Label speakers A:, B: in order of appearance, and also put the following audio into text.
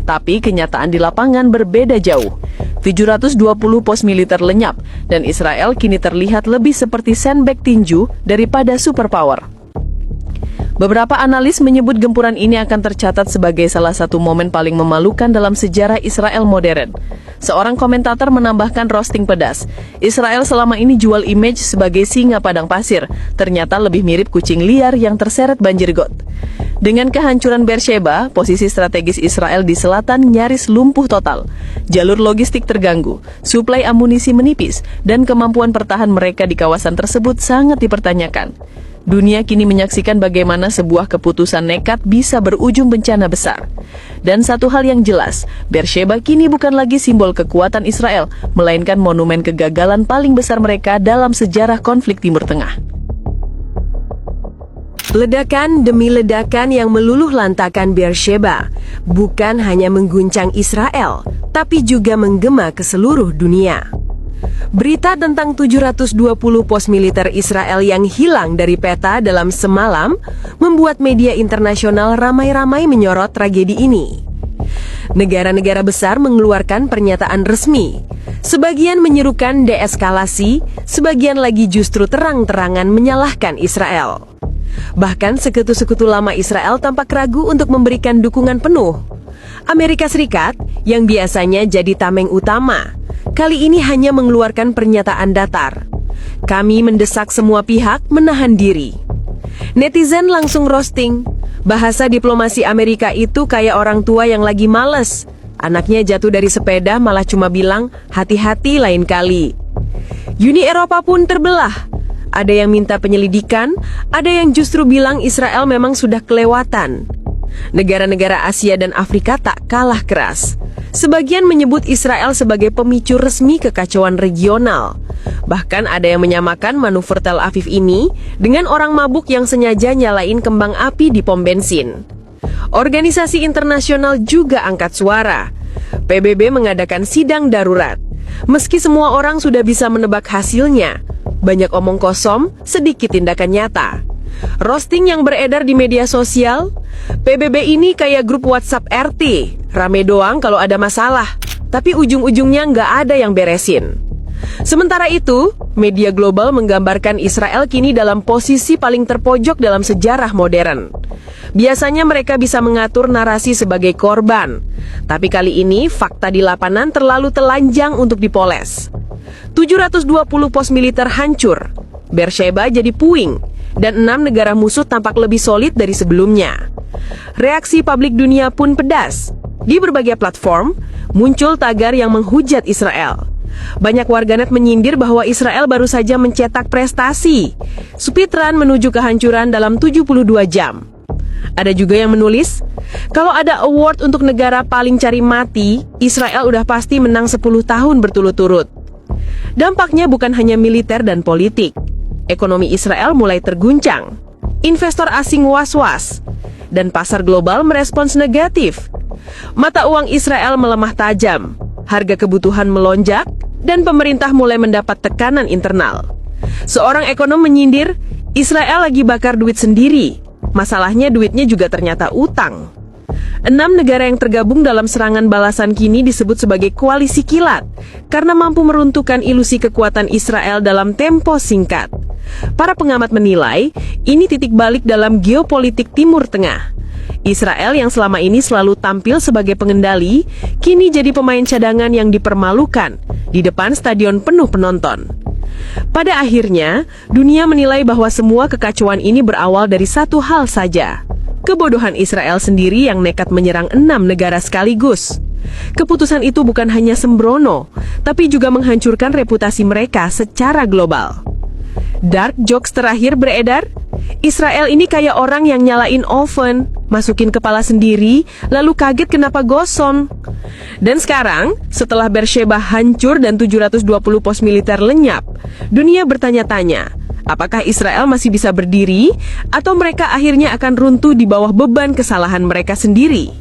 A: Tapi kenyataan di lapangan berbeda jauh. 720 pos militer lenyap, dan Israel kini terlihat lebih seperti sandbag tinju daripada superpower. Beberapa analis menyebut gempuran ini akan tercatat sebagai salah satu momen paling memalukan dalam sejarah Israel modern. Seorang komentator menambahkan roasting pedas. Israel selama ini jual image sebagai singa padang pasir, ternyata lebih mirip kucing liar yang terseret banjir got. Dengan kehancuran Beersheba, posisi strategis Israel di selatan nyaris lumpuh total. Jalur logistik terganggu, suplai amunisi menipis, dan kemampuan pertahan mereka di kawasan tersebut sangat dipertanyakan. Dunia kini menyaksikan bagaimana sebuah keputusan nekat bisa berujung bencana besar. Dan satu hal yang jelas, Beersheba kini bukan lagi simbol kekuatan Israel, melainkan monumen kegagalan paling besar mereka dalam sejarah konflik Timur Tengah.
B: Ledakan demi ledakan yang meluluh lantakan Beersheba bukan hanya mengguncang Israel, tapi juga menggema ke seluruh dunia. Berita tentang 720 pos militer Israel yang hilang dari peta dalam semalam membuat media internasional ramai-ramai menyorot tragedi ini. Negara-negara besar mengeluarkan pernyataan resmi. Sebagian menyerukan deeskalasi, sebagian lagi justru terang-terangan menyalahkan Israel. Bahkan sekutu-sekutu lama Israel tampak ragu untuk memberikan dukungan penuh. Amerika Serikat, yang biasanya jadi tameng utama, kali ini hanya mengeluarkan pernyataan datar. Kami mendesak semua pihak menahan diri. Netizen langsung roasting. Bahasa diplomasi Amerika itu kayak orang tua yang lagi males. Anaknya jatuh dari sepeda malah cuma bilang, hati-hati lain kali. Uni Eropa pun terbelah. Ada yang minta penyelidikan, ada yang justru bilang Israel memang sudah kelewatan. Negara-negara Asia dan Afrika tak kalah keras. Sebagian menyebut Israel sebagai pemicu resmi kekacauan regional. Bahkan ada yang menyamakan manuver Tel Aviv ini dengan orang mabuk yang sengaja nyalain kembang api di pom bensin. Organisasi internasional juga angkat suara. PBB mengadakan sidang darurat. Meski semua orang sudah bisa menebak hasilnya, banyak omong kosong, sedikit tindakan nyata. Roasting yang beredar di media sosial, PBB ini kayak grup WhatsApp RT, rame doang kalau ada masalah, tapi ujung-ujungnya nggak ada yang beresin. Sementara itu, media global menggambarkan Israel kini dalam posisi paling terpojok dalam sejarah modern. Biasanya mereka bisa mengatur narasi sebagai korban, tapi kali ini fakta di lapangan terlalu telanjang untuk dipoles. 720 pos militer hancur, Beersheba jadi puing, dan 6 negara musuh tampak lebih solid dari sebelumnya. Reaksi publik dunia pun pedas. Di berbagai platform, muncul tagar yang menghujat Israel. Banyak warganet menyindir bahwa Israel baru saja mencetak prestasi. Speedrun menuju kehancuran dalam 72 jam. Ada juga yang menulis, kalau ada award untuk negara paling cari mati, Israel udah pasti menang 10 tahun berturut-turut. Dampaknya bukan hanya militer dan politik. Ekonomi Israel mulai terguncang. Investor asing was-was. Dan pasar global merespons negatif. Mata uang Israel melemah tajam. Harga kebutuhan melonjak. Dan pemerintah mulai mendapat tekanan internal. Seorang ekonom menyindir, Israel lagi bakar duit sendiri. Masalahnya duitnya juga ternyata utang. 6 negara yang tergabung dalam serangan balasan kini disebut sebagai koalisi kilat karena mampu meruntuhkan ilusi kekuatan Israel dalam tempo singkat. Para pengamat menilai, ini titik balik dalam geopolitik Timur Tengah. Israel yang selama ini selalu tampil sebagai pengendali, kini jadi pemain cadangan yang dipermalukan di depan stadion penuh penonton. Pada akhirnya, dunia menilai bahwa semua kekacauan ini berawal dari satu hal saja. Kebodohan Israel sendiri yang nekat menyerang 6 negara sekaligus. Keputusan itu bukan hanya sembrono, tapi juga menghancurkan reputasi mereka secara global. Dark jokes terakhir beredar, Israel ini kayak orang yang nyalain oven, masukin kepala sendiri, lalu kaget kenapa gosong. Dan sekarang, setelah Beersheba hancur dan 720 pos militer lenyap, dunia bertanya-tanya, apakah Israel masih bisa berdiri, atau mereka akhirnya akan runtuh di bawah beban kesalahan mereka sendiri?